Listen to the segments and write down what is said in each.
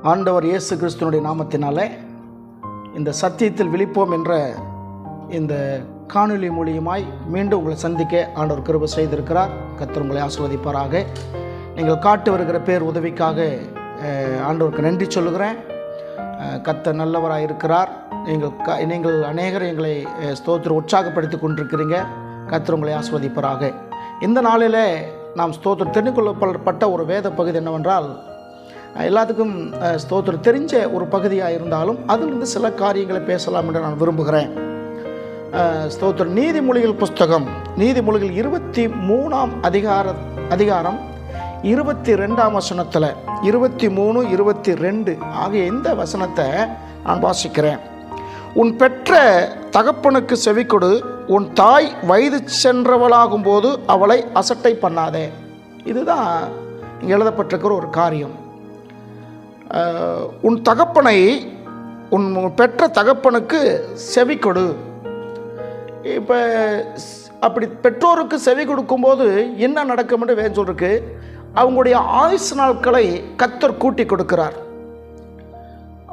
ஆண்டவர் இயேசு கிறிஸ்துனுடைய நாமத்தினாலே இந்த சத்தியத்தில் விழிப்போம் என்ற இந்த காணொளி மூலியமாய் மீண்டும் உங்களை சந்திக்க ஆண்டவர் கிருபை செய்திருக்கிறார். கர்த்தர் உங்களை ஆசீர்வதிப்பாராக. நீங்கள் காட்டு வருகிற பேர் உதவிக்காக ஆண்டவருக்கு நன்றி சொல்லுகிறேன். கர்த்தர் நல்லவராக இருக்கிறார். நீங்கள் அநேகர் எங்களை ஸ்தோத்திரம் உற்சாகப்படுத்தி கொண்டிருக்கிறீங்க. கர்த்தர் உங்களை ஆசீர்வதிப்பாராக. இந்த நாளில் நாம் ஸ்தோத்திரம் தெரிந்து கொள்ளப்பட்ட ஒரு வேத பகுதி என்னவென்றால், எல்லாத்துக்கும் ஸ்தோத்திரம் தெரிஞ்ச ஒரு பகுதியாக இருந்தாலும் அதிலிருந்து சில காரியங்களை பேசலாம் என்று நான் விரும்புகிறேன். ஸ்தோத்திரம் நீதிமொழிகள் புஸ்தகம், நீதிமொழிகள் 23ஆம் அதிகாரம் 22ஆம் வசனத்தில் 23, 22 ஆகிய இந்த வசனத்தை நான் வாசிக்கிறேன். உன் பெற்ற தகப்பனுக்கு செவிக்கொடு, உன் தாய் வயது சென்றவளாகும்போது அவளை அசட்டை பண்ணாதே. இதுதான் இங்கே எழுதப்பட்டிருக்கிற ஒரு காரியம். உன் தகப்பனை, உன் பெற்ற தகப்பனுக்கு செவிக்கொடு. இப்போ அப்படி பெற்றோருக்கு செவி கொடுக்கும்போது என்ன நடக்கும் என்று வேறு சொல்லிருக்கு. அவங்களுடைய ஆயுசு நாட்களை கர்த்தர் கூட்டி கொடுக்கிறார்.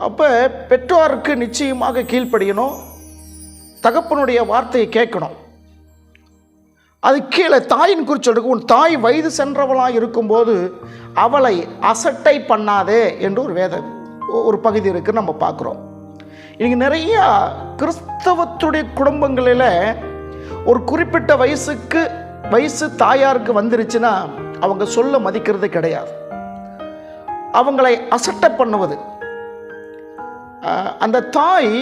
அப்போ பெற்றோருக்கு நிச்சயமாக கீழ்ப்படியணும், தகப்பனுடைய வார்த்தையை கேட்கணும். அது கீழே தாயின் குறிச்சொல்லுக்கு, உன் தாய் வயது சென்றவளாக இருக்கும்போது அவளை அசட்டை பண்ணாதே என்று ஒரு பகுதி இருக்குன்னு நம்ம பார்க்குறோம். இங்கே நிறையா கிறிஸ்தவத்துடைய குடும்பங்களில் ஒரு குறிப்பிட்ட வயசு தாயாருக்கு வந்துருச்சுன்னா அவங்க சொல்ல மதிக்கிறது கிடையாது. அவங்களை அசட்டை பண்ணுவது. அந்த தாய்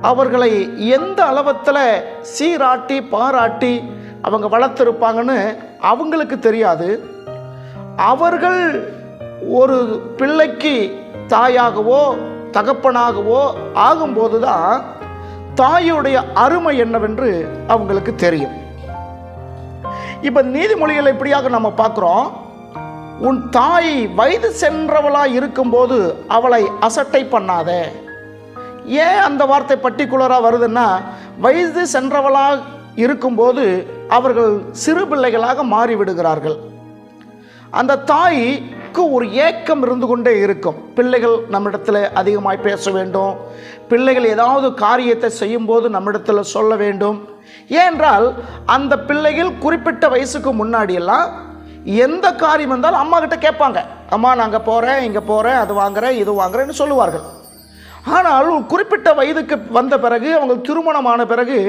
அவர்களை எந்த அளவத்தில் சீராட்டி பாராட்டி அவங்க வளர்த்துருப்பாங்கன்னு அவங்களுக்கு தெரியாது. அவர்கள் ஒரு பிள்ளைக்கு தாயாகவோ தகப்பனாகவோ ஆகும்போது தான் தாயுடைய அருமை என்னவென்று அவங்களுக்கு தெரியும். இப்போ நீதிமொழிகளை இப்படியாக நம்ம பார்க்குறோம். உன் தாய் வயது சென்றவளாக இருக்கும்போது அவளை அசட்டை பண்ணாத. ஏன் அந்த வார்த்தை பர்டிகுலராக வருதுன்னா, வயது சென்றவளாக இருக்கும்போது அவர்கள் சிறு பிள்ளைகளாக மாறிவிடுகிறார்கள். அந்த தாய்க்கு ஒரு ஏக்கம் இருந்து கொண்டே இருக்கும். பிள்ளைகள் நம்மிடத்தில் அதிகமாய் பேச வேண்டும், பிள்ளைகள் ஏதாவது காரியத்தை செய்யும்போது நம்மிடத்தில் சொல்ல வேண்டும். ஏனென்றால் அந்த பிள்ளைகள் குறிப்பிட்ட வயசுக்கு முன்னாடியெல்லாம் எந்த காரியம் இருந்தாலும் அம்மா கிட்ட கேட்பாங்க. அம்மா நான் அங்கே போகிறேன், இங்கே போகிறேன், அது வாங்குகிறேன், இது வாங்குறேன்னு சொல்லுவார்கள். ஆனால் குறிப்பிட்ட வயதுக்கு வந்த பிறகு, அவங்க திருமணமான பிறகு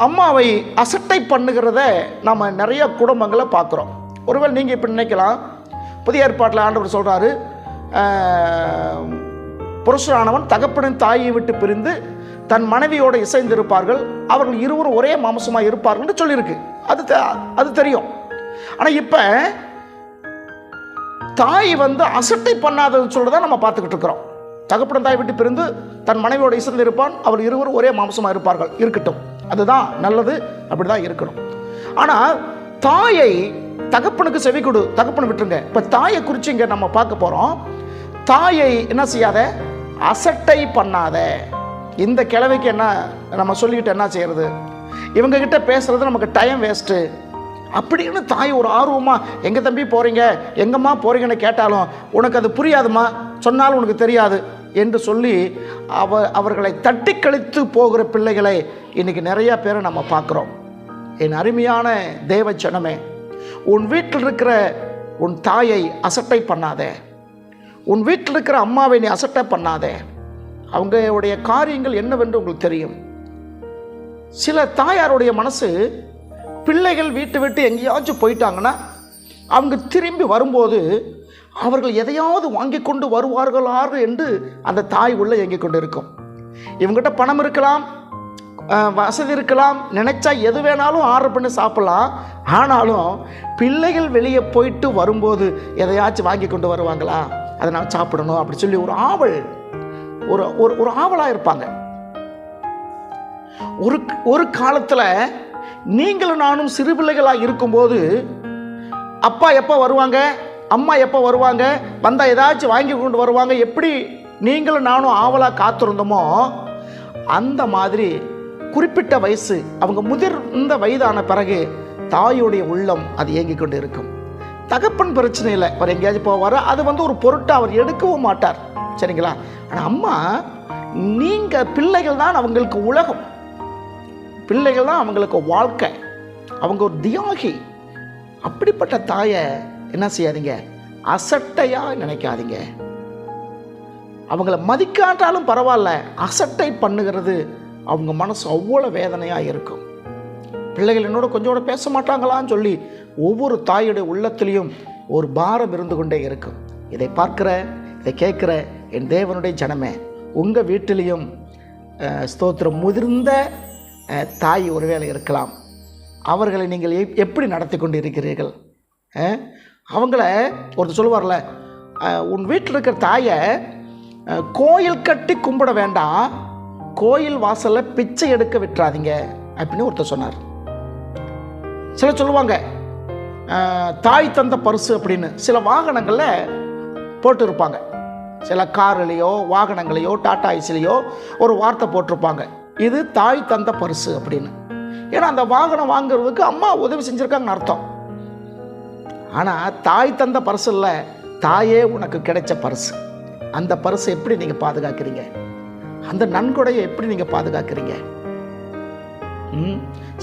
அம்மாவை அசட்டை பண்ணுகிறத நம்ம நிறைய குடும்பங்களை பார்க்குறோம். ஒருவேளை நீங்கள் இப்போ நினைக்கலாம், புதிய ஏற்பாட்டில் ஆண்டவர் சொல்கிறாரு, புருஷனானவன் தகப்பனின் தாயை விட்டு பிரிந்து தன் மனைவியோடு இசைந்திருப்பார்கள், அவர்கள் இருவரும் ஒரே மாம்சமாக இருப்பார்கள்னு சொல்லியிருக்கு. அது தெரியும். ஆனால் இப்போ தாய் அசட்டை பண்ணாதன்னு சொல்றதை நம்ம பார்த்துக்கிட்டு இருக்கிறோம். தகப்பன் தாய் விட்டு பிரிந்து தன் மனைவியோடு இசைந்து இருப்பான், அவர் இருவரும் ஒரே மாம்சமாக இருப்பார்கள். இருக்கட்டும், அதுதான் நல்லது, அப்படிதான் இருக்கணும். ஆனால் தாயை, தகப்பனுக்கு செவி கொடு, தகப்பனை விட்டுருங்க. இப்போ தாயை குறித்து இங்கே நம்ம பார்க்க போகிறோம். தாயை என்ன செய்யாத, அசட்டை பண்ணாத. இந்த கிழவைக்கு என்ன நம்ம சொல்லிக்கிட்டு என்ன செய்யறது, இவங்ககிட்ட பேசுறது நமக்கு டைம் வேஸ்ட்டு அப்படின்னு தாய் ஒரு ஆர்வமாக, எங்கே தம்பி போகிறீங்க, எங்கம்மா போகிறீங்கன்னு கேட்டாலும் உனக்கு அது புரியாதுமா, சொன்னாலும் உனக்கு தெரியாது என்று சொல்லி அவர்களை தட்டி கழித்து போகிற பிள்ளைகளை இன்றைக்கி நிறையா பேரை நம்ம பார்க்குறோம். என் அருமையான தேவ ஜனமே, உன் வீட்டில் இருக்கிற உன் தாயை அசட்டை பண்ணாத. உன் வீட்டில் இருக்கிற அம்மாவை நீ அசட்டை பண்ணாத. அவங்களுடைய காரியங்கள் என்னவென்று உங்களுக்கு தெரியும். சில தாயாருடைய மனசு, பிள்ளைகள் வீட்டை விட்டு எங்கேயாச்சும் போயிட்டாங்கன்னா அவங்க திரும்பி வரும்போது அவர்கள் எதையாவது வாங்கி கொண்டு வருவார்களார் என்று அந்த தாய் உள்ள இயங்கிக் கொண்டு இருக்கும். இவங்ககிட்ட பணம் இருக்கலாம், வசதி இருக்கலாம், நினைச்சா எது வேணாலும் ஆர்டர் பண்ணி சாப்பிடலாம். ஆனாலும் பிள்ளைகள் வெளியே போயிட்டு வரும்போது எதையாச்சும் வாங்கி கொண்டு வருவாங்களா, அதை நான் சாப்பிடணும் அப்படி சொல்லி ஒரு ஆவல், ஒரு ஆவலாக இருப்பாங்க. ஒரு காலத்தில் நீங்களும் நானும் சிறு பிள்ளைகளாக இருக்கும்போது அப்பா எப்போ வருவாங்க, அம்மா எப்போ வருவாங்க, வந்தால் ஏதாச்சும் வாங்கி கொண்டு வருவாங்க, எப்படி நீங்களும் நானும் ஆவலாக காத்திருந்தோமோ அந்த மாதிரி குறிப்பிட்ட வயசு, அவங்க முதிர்ந்த வயதான பிறகு தாயுடைய உள்ளம் அது இயங்கிக் கொண்டு இருக்கும். தகப்பன் பிரச்சனை இல்லை, அவர் எங்கேயாச்சும் போவார், அது ஒரு பொருட்டை அவர் எடுக்கவும் மாட்டார். சரிங்களா? ஆனால் அம்மா, நீங்கள் பிள்ளைகள் தான் அவங்களுக்கு உலகம், பிள்ளைகள் தான் அவங்களுக்கு வாழ்க்கை, அவங்க ஒரு தியாகி. அப்படிப்பட்ட தாயை என்ன செய்யாதீங்க, அசட்டையாக நினைக்காதீங்க. அவங்கள மதிக்காட்டாலும் பரவாயில்ல, அசட்டை பண்ணுகிறது அவங்க மனசு அவ்வளோ வேதனையாக இருக்கும். பிள்ளைகள் என்னோட கொஞ்சம் கூட பேச மாட்டாங்களான்னு சொல்லி ஒவ்வொரு தாயுடைய உள்ளத்திலையும் ஒரு பாரம் இருந்து கொண்டே இருக்கும். இதை பார்க்குற, இதை கேட்குற என் தேவனுடைய ஜனமே, உங்கள் வீட்டிலையும் ஸ்தோத்திரம் முதிர்ந்த தாய் ஒருவேளை இருக்கலாம். அவர்களை நீங்கள் எப்படி நடத்தி கொண்டு இருக்கிறீர்கள்? அவங்கள ஒருத்தர் சொல்லுவார்ல, உன் வீட்டில் இருக்கிற தாயை கோயில் கட்டி கும்பிட வேண்டாம், கோயில் வாசலில் பிச்சை எடுக்க விட்டுறாதீங்க அப்படின்னு ஒருத்தர் சொன்னார். சில சொல்லுவாங்க தாய் தந்த பரிசு அப்படின்னு சில வாகனங்களில் போட்டு இருப்பாங்க. சில கார்லேயோ வாகனங்களையோ டாடா ஐஸ்லேயோ ஒரு வார்த்தை போட்டிருப்பாங்க, இது தாய் தந்த பரிசு அப்படின்னு. ஏன்னா அந்த வாகனம் வாங்குறதுக்கு அம்மா உதவி செஞ்சுருக்காங்கன்னு அர்த்தம். ஆனால் தாய் தந்த பரிசு இல்லை, தாயே உனக்கு கிடைச்ச பரிசு. அந்த பரிசு எப்படி நீங்கள் பாதுகாக்கிறீங்க? அந்த நன்கொடையை எப்படி நீங்கள் பாதுகாக்கிறீங்க?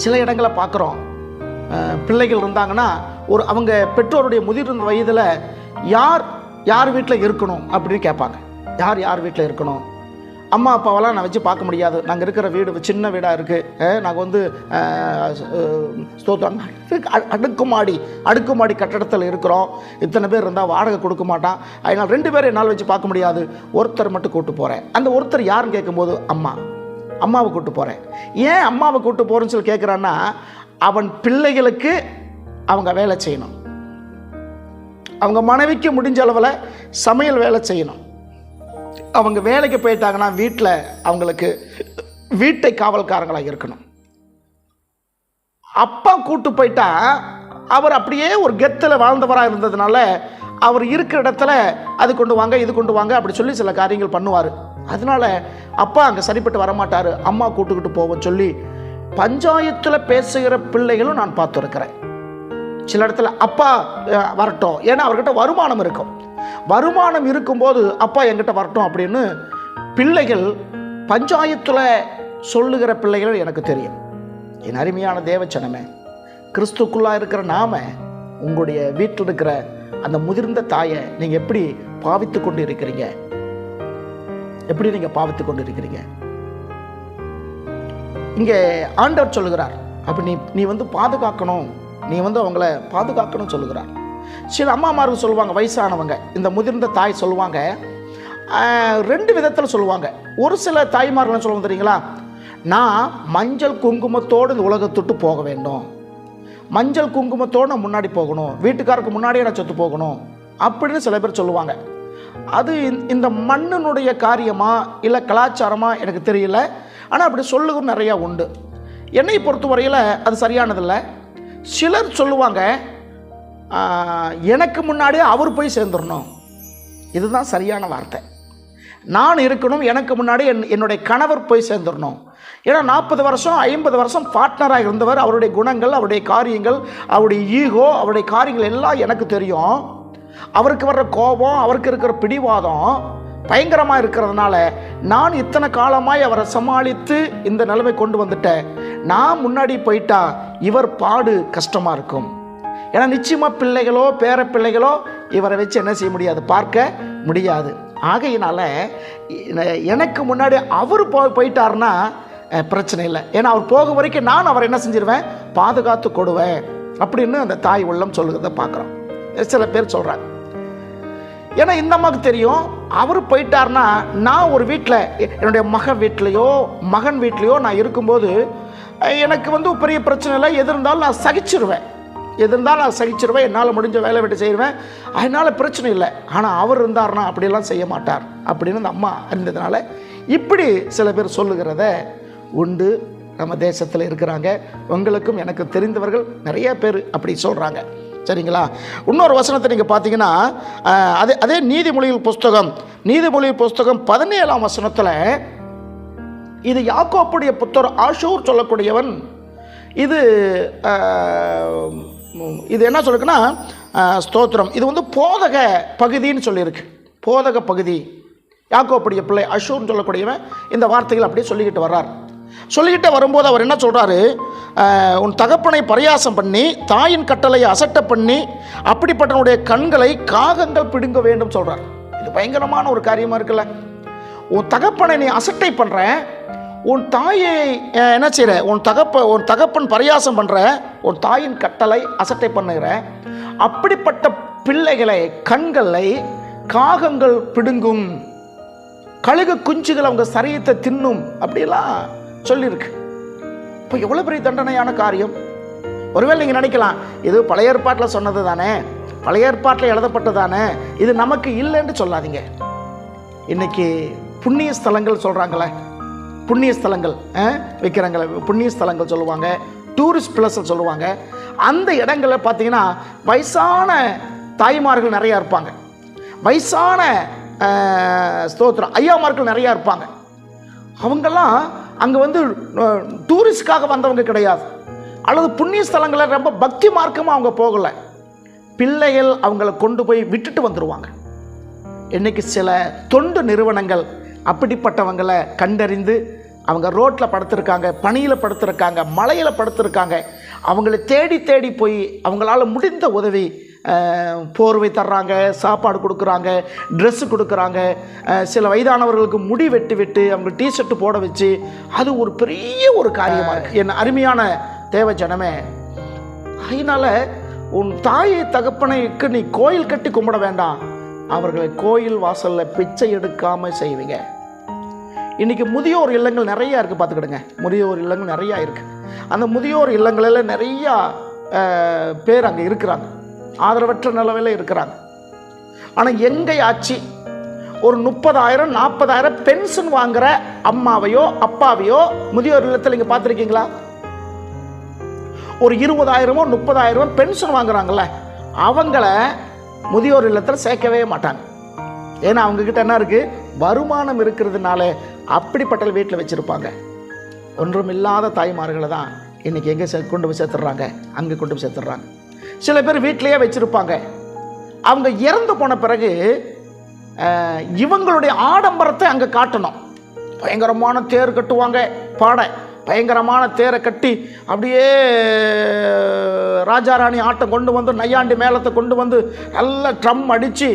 சில இடங்களை பார்க்குறோம், பிள்ளைகள் இருந்தாங்கன்னா அவங்க பெற்றோருடைய முதிர்ந்த வயதில் யார் வீட்டில் இருக்கணும் அப்படின்னு கேட்பாங்க. யார் வீட்டில் இருக்கணும்? அம்மா அப்பாவெல்லாம் நான் வச்சு பார்க்க முடியாது, நாங்கள் இருக்கிற வீடு சின்ன வீடாக இருக்குது, நாங்கள் அடுக்குமாடி கட்டடத்தில் இருக்கிறோம், இத்தனை பேர் இருந்தால் வாடகை கொடுக்க மாட்டான், அதனால் 2 பேரை என்னால் வச்சு பார்க்க முடியாது, ஒருத்தர் மட்டும் கூப்பிட்டு போகிறேன். அந்த ஒருத்தர் யாருன்னு கேட்கும்போது அம்மாவை கூப்பிட்டு போகிறேன். ஏன் அம்மாவை கூப்பிட்டு போகிறேன்னு சொல்லி கேட்குறான்னா, அவன் பிள்ளைகளுக்கு அவங்க வேலை செய்யணும், அவங்க மனைவிக்கு முடிஞ்ச அளவில் சமையல் வேலை செய்யணும். அவங்க வேலைக்கு போயிட்டாங்கன்னா வீட்டில் அவங்களுக்கு வீட்டை காவல்காரங்களாக இருக்கணும். அப்பா கூட்டு போயிட்டா அவர் அப்படியே ஒரு கெத்தில் வாழ்ந்தவராக இருந்ததுனால அவர் இருக்கிற இடத்துல அது கொண்டு வாங்க இது கொண்டு வாங்க அப்படி சொல்லி சில காரியங்கள் பண்ணுவார். அதனால அப்பா அங்கே சரிப்பட்டு வரமாட்டார், அம்மா கூட்டுக்கிட்டு போவோம் சொல்லி பஞ்சாயத்தில் பேசுகிற பிள்ளைகளும் நான் பார்த்துருக்கிறேன். சில இடத்துல அப்பா வரட்டும், ஏன்னா அவர்கிட்ட வருமானம் இருக்கும், வருமானம் இருக்கும்போது அப்பா என்கிட்ட வரட்டும் அப்படின்னு பிள்ளைகள் பஞ்சாயத்தில் சொல்லுகிற பிள்ளைகள் எனக்கு தெரியும். என் அருமையான தேவச்சனமே, கிறிஸ்துக்குள்ளாக இருக்கிற நாம உங்களுடைய வீட்டில் இருக்கிற அந்த முதிர்ந்த தாயை நீங்கள் எப்படி பாவித்து கொண்டு இருக்கிறீங்க? எப்படி நீங்கள் பாவித்து கொண்டு இருக்கிறீங்க? இங்கே ஆண்டவர் சொல்லுகிறார், அப்போ நீ பாதுகாக்கணும், நீ அவங்கள பாதுகாக்கணும் சொல்லுகிறார். சில அம்மாமார்கள் சொல்லுவாங்க, வயசானவங்க, இந்த முதிர்ந்த தாய் சொல்லுவாங்க, 2 விதத்தில் சொல்லுவாங்க. ஒரு சில தாய்மார்கள் சொல்லுவாங்க தெரியுங்களா, நான் மஞ்சள் குங்குமத்தோடு இந்த உலகத்துட்டு போக வேண்டும், மஞ்சள் குங்குமத்தோடு நான் முன்னாடி போகணும், வீட்டுக்காருக்கு முன்னாடியே நான் செத்து போகணும் அப்படின்னு சில பேர் சொல்லுவாங்க. அது இந்த மண்ணினுடைய காரியமா இல்லை கலாச்சாரமா எனக்கு தெரியல, ஆனால் அப்படி சொல்லுகிற நிறையா உண்டு. என்னை பொறுத்த வரையில் அது சரியானதில்லை. சிலர் சொல்லுவாங்க, எனக்கு முன்னாடியே அவர் போய் சேர்ந்துடணும், இதுதான் சரியான வார்த்தை. நான் இருக்கணும், எனக்கு முன்னாடி என்னுடைய கணவர் போய் சேர்ந்துடணும். ஏன்னா 40 வருஷம் 50 வருஷம் பார்ட்னராக இருந்தவர், அவருடைய குணங்கள், அவருடைய காரியங்கள், அவருடைய ஈகோ, அவருடைய காரியங்கள் எல்லாம் எனக்கு தெரியும். அவருக்கு வர்ற கோபம், அவருக்கு இருக்கிற பிடிவாதம் பயங்கரமாக இருக்கிறதுனால நான் இத்தனை காலமாய் அவரை சமாளித்து இந்த நிலைமை கொண்டு வந்துட்டேன். நான் முன்னாடி போயிட்டா இவர் பாடு கஷ்டமாக இருக்கும். ஏன்னா நிச்சயமாக பிள்ளைகளோ பேர பிள்ளைகளோ இவரை வச்சு என்ன செய்ய முடியாது, பார்க்க முடியாது. ஆகையினால எனக்கு முன்னாடி அவர் போயிட்டாருன்னா பிரச்சனை இல்லை, ஏன்னா அவர் போக வரைக்கும் நான் அவரை என்ன செஞ்சிருவேன், பாதுகாத்து கொடுவேன் அப்படின்னு அந்த தாய் உள்ளம் சொல்லுறத பார்க்குறோம். சில பேர் சொல்கிறாங்க, ஏன்னா இந்த அம்மாவுக்கு தெரியும், அவர் போயிட்டார்னா நான் ஒரு வீட்டில் என்னுடைய மகன் வீட்லேயோ நான் இருக்கும்போது எனக்கு பெரிய பிரச்சனை இல்லை, எது இருந்தாலும் நான் சகிச்சிருவேன், என்னால் முடிஞ்ச வேலை விட்டு செய்வேன், அதனால் பிரச்சனை இல்லை. ஆனால் அவர் இருந்தார்னா அப்படியெல்லாம் செய்ய மாட்டார் அப்படின்னு அந்த அம்மா அறிந்ததுனால இப்படி சில பேர் சொல்லுகிறத உண்டு. நம்ம தேசத்தில் இருக்கிறாங்க, உங்களுக்கும் எனக்கு தெரிந்தவர்கள் நிறைய பேர் அப்படி சொல்கிறாங்க. சரிங்களா? இன்னொரு வசனத்தை நீங்கள் பார்த்தீங்கன்னா, அதே நீதிமொழிகள் புஸ்தகம் 17ஆம் வசனத்தில், இது யாக்கோப்புடைய புத்தர் ஆஷூர் சொல்லக்கூடியவன், இது என்ன சொல்லுக்குன்னா, ஸ்தோத்திரம். இது வந்து போதக பகுதின்னு சொல்லியிருக்கு. போதக பகுதி. யாக்கோப்புடைய பிள்ளை அஷூர்னு சொல்லக்கூடியவன் இந்த வார்த்தைகள் அப்படியே சொல்லிக்கிட்டு வர்றார். சொல்லிக்கிட்டு வரும்போது அவர் என்ன சொல்கிறாரு, உன் தகப்பனை பரியாசம் பண்ணி தாயின் கட்டளையை அசட்டை பண்ணி அப்படிப்பட்டனுடைய கண்களை காகங்கள் பிடுங்க வேண்டும் சொல்கிறார். இது பயங்கரமான ஒரு காரியமாக இருக்குல்ல. உன் தகப்பனை நீ அசட்டை பண்ணுற, உன் தாயை என்ன செய்கிற, உன் தகப்பன் பரியாசம் பண்ணுற, உன் தாயின் கட்டளை அசட்டை பண்ணுகிற, அப்படிப்பட்ட பிள்ளைகளை கண்களை காகங்கள் பிடுங்கும், கழுகு குஞ்சுகள் அவங்க சரீரத்தை தின்னும் அப்படிலாம் சொல்லியிருக்கு. இப்போ எவ்வளோ பெரிய தண்டனையான காரியம். ஒருவேளை நீங்கள் நினைக்கலாம், இது பழைய ஏற்பாட்டில் சொன்னது தானே, பழைய ஏற்பாட்டில் எழுதப்பட்டது தானே, இது நமக்கு இல்லைன்னு சொல்லாதீங்க. இன்றைக்கி புண்ணிய ஸ்தலங்கள் சொல்கிறாங்களே, புண்ணிய ஸ்தலங்கள் வைக்கிறாங்களே, புண்ணிய ஸ்தலங்கள் சொல்லுவாங்க, டூரிஸ்ட் பிளஸ் சொல்லுவாங்க. அந்த இடங்களில் பார்த்தீங்கன்னா வயசான தாய்மார்கள் நிறையா இருப்பாங்க, வயசான ஸ்தோத்திரம் ஐயாமார்கள் நிறையா இருப்பாங்க. அவங்கெல்லாம் அங்கே வந்து டூரிஸ்டுக்காக வந்தவங்க கிடையாது, அல்லது புண்ணிய ஸ்தலங்களில் ரொம்ப பக்தி மார்க்கமாக அவங்க போகலை. பிள்ளைகள் அவங்கள கொண்டு போய் விட்டுட்டு வந்துடுவாங்க. இன்றைக்கி சில தொண்டு நிறுவனங்கள் அப்படிப்பட்டவங்களை கண்டறிந்து அவங்க ரோட்டில் படுத்திருக்காங்க, பனியில் படுத்திருக்காங்க, மலையில் படுத்திருக்காங்க. அவங்கள தேடி தேடி போய் அவங்களால முடிந்த உதவி, போர்வை தர்றாங்க, சாப்பாடு கொடுக்குறாங்க, ட்ரெஸ்ஸு கொடுக்குறாங்க. சில வயதானவர்களுக்கு முடி வெட்டி விட்டு அவங்க டிஷர்ட்டு போட வச்சு, அது ஒரு பெரிய ஒரு காரியமாக இருக்குது. என் அருமையான தேவ ஜனமே, அதனால் உன் தாயை தகப்பனைக்கு நீ கோயில் கட்டி கும்பிட வேண்டாம், அவர்களை கோயில் வாசலில் பிச்சை எடுக்காமல் செய்வீங்க. இன்றைக்கி முதியோர் இல்லங்கள் நிறையா இருக்குது, பார்த்துக்கிடுங்க. முதியோர் இல்லங்கள் நிறையா இருக்குது. அந்த முதியோர் இல்லங்களில் நிறையா பேர் அங்கே இருக்கிறாங்க, ஆதரவற்ற நிலவில் இருக்கிறாங்க. ஆனால் எங்கேயாச்சு ஒரு 30,000 40,000 பென்ஷன் வாங்குகிற அம்மாவையோ அப்பாவையோ முதியோர் இல்லத்தில் இங்கே பார்த்துருக்கீங்களா? ஒரு 20,000 30,000 பென்ஷன் வாங்குறாங்கள்ல, அவங்கள முதியோர் இல்லத்தில் சேர்க்கவே மாட்டாங்க. ஏன்னா அவங்கக்கிட்ட என்ன இருக்குது, வருமானம் இருக்கிறதுனால அப்படிப்பட்ட வீட்டில் வச்சுருப்பாங்க. ஒன்றும் இல்லாத தாய்மார்களை தான் இன்றைக்கி எங்கே கொண்டு போய் சேர்த்துடுறாங்க, அங்கே கொண்டு போய் சேர்த்துடுறாங்க. சில பேர் வீட்டிலையே வச்சுருப்பாங்க. அவங்க இறந்து போன பிறகு இவங்களுடைய ஆடம்பரத்தை அங்கே காட்டணும். பயங்கரமான தேர் கட்டுவாங்க, பாட பயங்கரமான தேரை கட்டி அப்படியே ராஜாராணி ஆட்டம் கொண்டு வந்து, நையாண்டி மேளத்தை கொண்டு வந்து நல்லா ட்ரம் அடித்து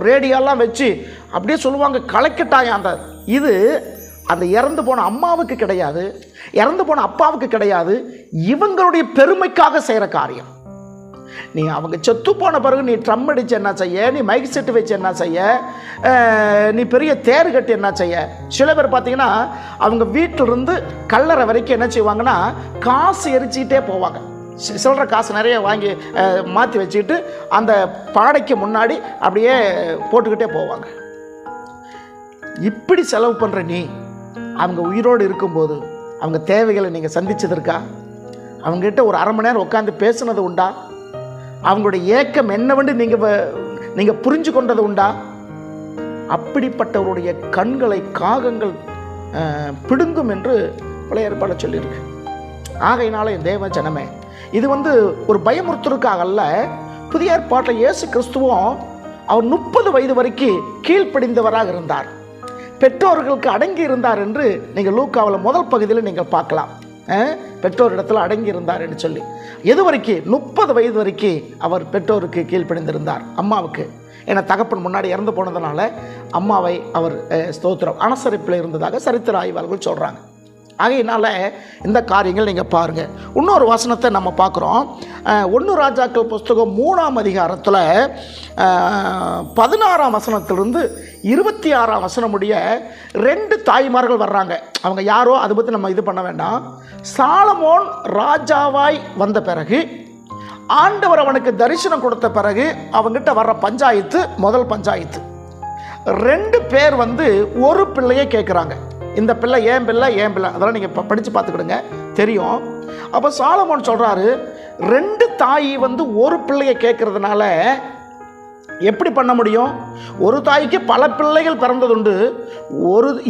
ரேடியோலாம் வச்சு அப்படியே சொல்லுவாங்க, கலக்கிட்டாங்க. இது அந்த இறந்து போன அம்மாவுக்கு கிடையாது, இறந்து போன அப்பாவுக்கு கிடையாது, இவங்களுடைய பெருமைக்காக செய்கிற காரியம். நீ அவங்க செத்து போன பிறகு நீ ட்ரம் அடித்து என்ன செய்ய, நீ மைக் செட்டு வச்சு என்ன செய்ய, நீ பெரிய தேர் கட்டி என்ன செய்ய. சில பேர் பார்த்தீங்கன்னா அவங்க வீட்டிலிருந்து கல்லறை வரைக்கும் என்ன செய்வாங்கன்னா காசு எரிச்சிக்கிட்டே போவாங்க. சில்லற காசு நிறைய வாங்கி மாற்றி வச்சுக்கிட்டு அந்த பாடைக்கு முன்னாடி அப்படியே போட்டுக்கிட்டே போவாங்க. இப்படி செலவு பண்ணுற நீ அவங்க உயிரோடு இருக்கும்போது அவங்க தேவைகளை நீங்கள் சந்திச்சதற்கா? அவங்ககிட்ட ஒரு அரை மணி நேரம் உட்காந்து பேசுனது உண்டா? அவங்களுடைய ஏக்கம் என்னவென்று நீங்கள் புரிஞ்சு கொண்டது உண்டா? அப்படிப்பட்டவருடைய கண்களை காகங்கள் பிடுங்கும் என்று பழைய ஏற்பாடு சொல்லியிருக்கு. ஆகையினால என் தேவ ஜனமே, இது வந்து ஒரு பயமுறுத்தலுக்காக அல்ல. புதிய ஏற்பாட்டில் இயேசு கிறிஸ்துவும் அவர் 30 வயது வரைக்கும் கீழ்ப்படிந்தவராக இருந்தார், பெற்றோர்களுக்கு அடங்கி இருந்தார் என்று நீங்கள் லூக்காவில் முதல் பகுதியில் நீங்கள் பார்க்கலாம். பெற்றோர் இடத்துல அடங்கி இருந்தார் என்று சொல்லி. எது வரைக்கும்? 30 வயது வரைக்கும் அவர் பெற்றோருக்கு கீழ்ப்படிந்திருந்தார், அம்மாவுக்கு. ஏன்னா தகப்பன் முன்னாடி இறந்து போனதுனால அம்மாவை அவர் ஸ்தோத்திரம் அனுசரிப்பில் இருந்ததாக சரித்திர ஆய்வாளர்கள் சொல்கிறாங்க. ஆகையினால இந்த காரியங்கள் நீங்கள் பாருங்கள். இன்னொரு வசனத்தை நம்ம பார்க்குறோம். 1 ராஜாக்கள் புஸ்தகம் 3ஆம் அதிகாரத்தில் 16ஆம் வசனத்திலிருந்து 26ஆம் வசனம் முடிய 2 தாய்மார்கள் வர்றாங்க. அவங்க யாரோ அதை பற்றி நம்ம இது பண்ண வேண்டாம். சாலமோன் ராஜாவாய் வந்த பிறகு, ஆண்டவர் அவனுக்கு தரிசனம் கொடுத்த பிறகு அவங்ககிட்ட வர்ற பஞ்சாயத்து, முதல் பஞ்சாயத்து 2 பேர் வந்து ஒரு பிள்ளையை கேட்குறாங்க. இந்த பிள்ளை ஏன் பிள்ளை, ஏன் பிள்ளை, அதெல்லாம் நீங்கள் படித்து பார்த்துக்கிடுங்க, தெரியும். அப்போ சாலமோன் சொல்கிறாரு, 2 தாய் வந்து ஒரு பிள்ளையை கேட்குறதுனால எப்படி பண்ண முடியும்? ஒரு தாய்க்கு பல பிள்ளைகள் பிறந்ததுண்டு,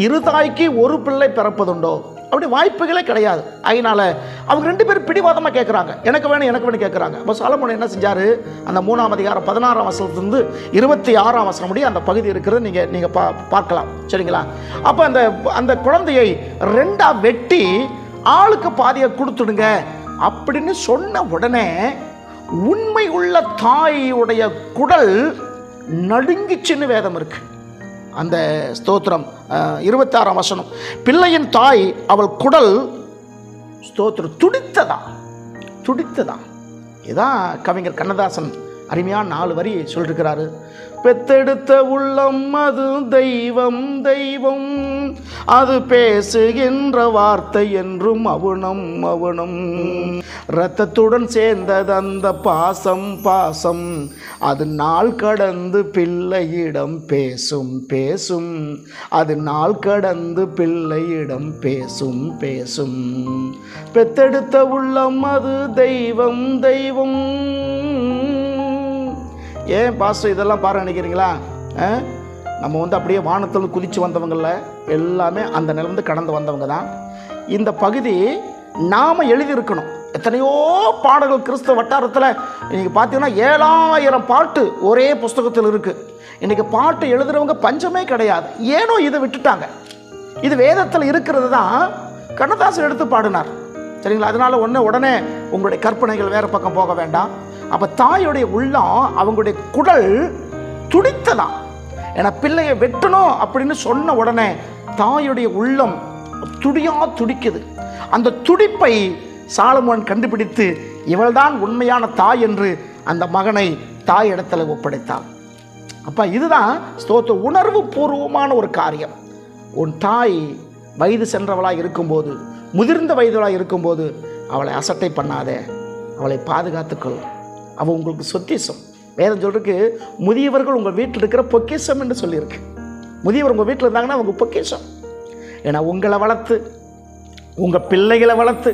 இரு தாய்க்கு ஒரு பிள்ளை பிறப்பதுண்டோ? அப்படி வாய்ப்புகளே கிடையாது. அதனால் அவங்க 2 பேரும் பிடிவாதமாக கேட்குறாங்க, எனக்கு வேணும் கேட்குறாங்க. அப்போ சாலமோன் என்ன செஞ்சார், அந்த 3ஆம் அதிகாரம் 16ஆம் வசனத்துலேருந்து 26ஆம் வசனம் முடிய அந்த பகுதி இருக்கிறது நீங்கள் பார்க்கலாம். சரிங்களா? அப்போ அந்த குழந்தையை 2ஆக வெட்டி ஆளுக்கு பாதியை கொடுத்துடுங்க அப்படின்னு சொன்ன உடனே உண்மை உள்ள தாயுடைய குடல் நடுங்கிச்சுன்னு வேதம் இருக்கு. அந்த ஸ்தோத்திரம் 26ஆம் வசனம், பிள்ளையின் தாய் அவள் குடல் ஸ்தோத்திரம் துடித்ததா. இதான் கவிஞர் கண்ணதாசன் அருமையான 4 வரி சொல்லிருக்கிறாரு. பெத்தெடுத்த உள்ளம் அது தெய்வம், அது பேசுகின்ற வார்த்தை என்றும் மவுனம். இரத்தத்துடன் சேர்ந்தது அந்த பாசம், அது நாள் கடந்து பிள்ளையிடம் பேசும், அது நாள் கடந்து பிள்ளையிடம் பேசும். பெத்தெடுத்த உள்ளம் அது தெய்வம். ஏன் பாஸ்டர் இதெல்லாம் பாரு நினைக்கிறீங்களா? நம்ம அப்படியே வானத்தில் குதித்து வந்தவங்கள எல்லாமே அந்த நிலந்து கடந்து வந்தவங்க தான். இந்த பகுதி நாம் எழுதியிருக்கணும். எத்தனையோ பாடல்கள் கிறிஸ்தவ வட்டாரத்தில் இன்றைக்கி பார்த்தீங்கன்னா 7000 பாட்டு ஒரே புஸ்தகத்தில் இருக்குது. இன்றைக்கி பாட்டு எழுதுகிறவங்க பஞ்சமே கிடையாது. ஏனோ இதை விட்டுட்டாங்க. இது வேதத்தில் இருக்கிறது தான் கண்ணதாசன் எடுத்து பாடினார். சரிங்களா? அதனால் உடனே உங்களுடைய கற்பனைகள் வேறு பக்கம் போக வேண்டாம். அப்போ தாயுடைய உள்ளம், அவங்களுடைய குடல் துடித்ததான். ஏன்னா பிள்ளையை வெட்டணும் அப்படின்னு சொன்ன உடனே தாயுடைய உள்ளம் துடிக்குது. அந்த துடிப்பை சாலமோன் கண்டுபிடித்து இவள்தான் உண்மையான தாய் என்று அந்த மகனை தாய் இடத்துல ஒப்படைத்தாள். அப்போ இதுதான் ஸ்தோத்திர உணர்வு பூர்வமான ஒரு காரியம். உன் தாய் வயது சென்றவளாக இருக்கும்போது, முதிர்ந்த வயதுகளாக இருக்கும்போது அவளை அசட்டை பண்ணாதே, அவளை பாதுகாத்துக்கொள். அவள் உங்களுக்கு சொத்திசம். வேதம் சொல்றதுக்கு முதியவர்கள் உங்கள் வீட்டில் இருக்கிற பொக்கிஷம் என்று சொல்லியிருக்கு. முதியவர் உங்கள் வீட்டில் இருந்தாங்கன்னா அவங்க பொக்கிஷம். ஏன்னா உங்களை வளர்த்து, உங்கள் பிள்ளைகளை வளர்த்து,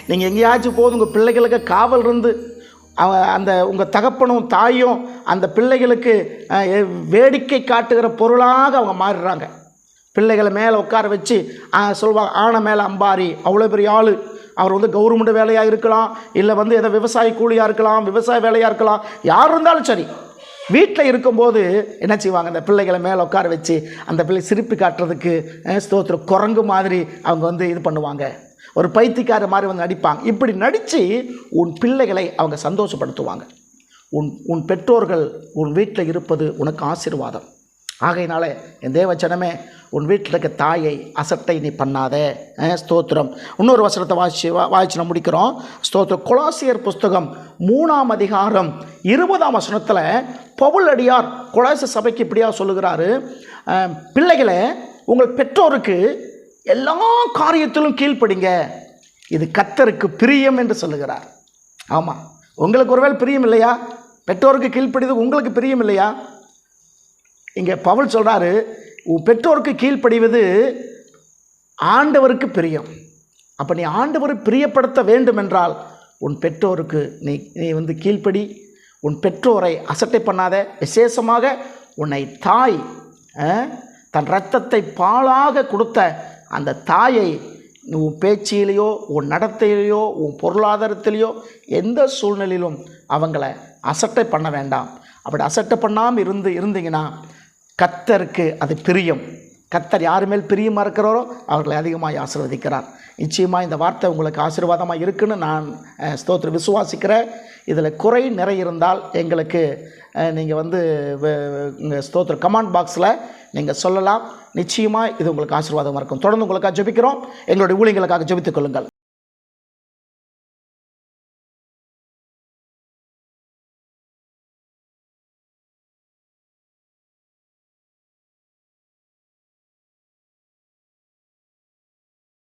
நீங்கள் எங்கேயாச்சும் போது உங்கள் பிள்ளைகளுக்கு காவல் இருந்து அந்த உங்கள் தகப்பனும் தாயும் அந்த பிள்ளைகளுக்கு வேடிக்கை காட்டுகிற பொருளாக அவங்க மாறிடுறாங்க. பிள்ளைகளை மேலே உட்கார வச்சு சொல்லுவாங்க, ஆனை மேலே அம்பாரி, அவ்வளோ பெரிய ஆள். அவர் கவர்மெண்ட் வேலையாக இருக்கலாம், இல்லை எதை விவசாய கூலியாக இருக்கலாம், விவசாய வேலையாக இருக்கலாம், யார் இருந்தாலும் சரி. வீட்டில் இருக்கும்போது என்ன செய்வாங்க, அந்த பிள்ளைகளை மேலே உட்கார வச்சு அந்த பிள்ளை சிரிப்பு காட்டுறதுக்கு ஸ்தோத்திரம் குரங்கு மாதிரி அவங்க இது பண்ணுவாங்க. ஒரு பைத்தியக்கார மாதிரி நடிப்பாங்க. இப்படி நடித்து உன் பிள்ளைகளை அவங்க சந்தோஷப்படுத்துவாங்க. உன் பெற்றோர்கள் உன் வீட்டில் இருப்பது உனக்கு ஆசீர்வாதம். ஆகையினால என் தேவச்சனமே, உன் வீட்டில் இருக்க தாயை அசட்டை நீ பண்ணாதே. ஸ்தோத்திரம். இன்னொரு வசனத்தை வாய்ச்சி நம்ம முடிக்கிறோம். ஸ்தோத்திரம். கொலாசியர் புஸ்தகம் 3ஆம் அதிகாரம் 20ஆம் வசனத்தில் பவுல் அடியார் கொலாசிய சபைக்கு இப்படியாக சொல்லுகிறாரு, பிள்ளைகளை உங்கள் பெற்றோருக்கு எல்லா காரியத்திலும் கீழ்ப்படிங்க, இது கர்த்தருக்கு பிரியம் என்று சொல்லுகிறார். ஆமாம், உங்களுக்கு ஒருவேளை பிரியம் இல்லையா? பெற்றோருக்கு கீழ்ப்படிது உங்களுக்கு பிரியம் இல்லையா? இங்கே பவுல் சொல்கிறாரு, உன் பெற்றோருக்கு கீழ்ப்படிவது ஆண்டவருக்கு பிரியம். அப்போ நீ ஆண்டவரை பிரியப்படுத்த வேண்டும் என்றால் உன் பெற்றோருக்கு நீ கீழ்ப்படி. உன் பெற்றோரை அசட்டை பண்ணாத. விசேஷமாக உன்னை தாய் தன் இரத்தத்தை பாலாக கொடுத்த அந்த தாயை உன் பேச்சிலேயோ உன் நடத்தையிலையோ உன் பொருளாதாரத்திலேயோ எந்த சூழ்நிலையிலும் அவங்கள அசட்டை பண்ண வேண்டாம். அப்படி அசட்டை பண்ணாமல் இருந்தீங்கன்னா கர்த்தருக்கு அது பிரியம். கர்த்தர் யார் மேல் பிரியமாக இருக்கிறாரோ அவர்களை அதிகமாக ஆசீர்வதிக்கிறார். நிச்சயமாக இந்த வார்த்தை உங்களுக்கு ஆசீர்வாதமாக இருக்குன்னு நான் ஸ்தோத்திரம் விசுவாசிக்கிறேன். இதில் குறை நிறை இருந்தால் எங்களுக்கு நீங்கள் ஸ்தோத்திர கமெண்ட் பாக்ஸில் நீங்கள் சொல்லலாம். நிச்சயமாக இது உங்களுக்கு ஆசீர்வாதமாக இருக்கும். தொடர்ந்து உங்களுக்காக ஜெபிக்கிறோம். எங்களுடைய ஊழியர்களுக்காக ஜெபித்துக் கொள்ளுங்கள்.